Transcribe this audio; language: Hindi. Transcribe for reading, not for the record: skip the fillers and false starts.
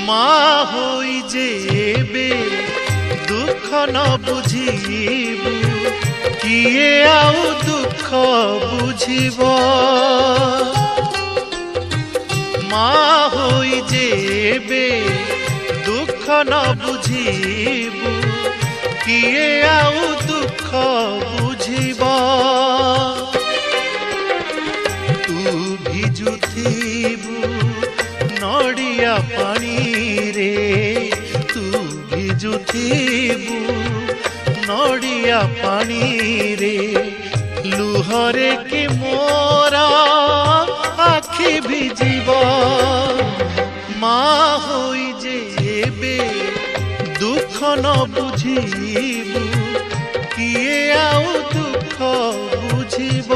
माँ होई जेबे दुख न बुझीबू किए आउ दुख बुझीब। माँ होई जेबे दुख न बुझीबू किए आउ दुख बुझीब। तू भिजुथिबू नड़िया पानी रे, तू भिजुथिबू नड़िया पानी रे, लुहरे कि मोरा आखि भिजिब। माँ होई जेबे दुख न बुझीबू किए आउ दुख बुझीब।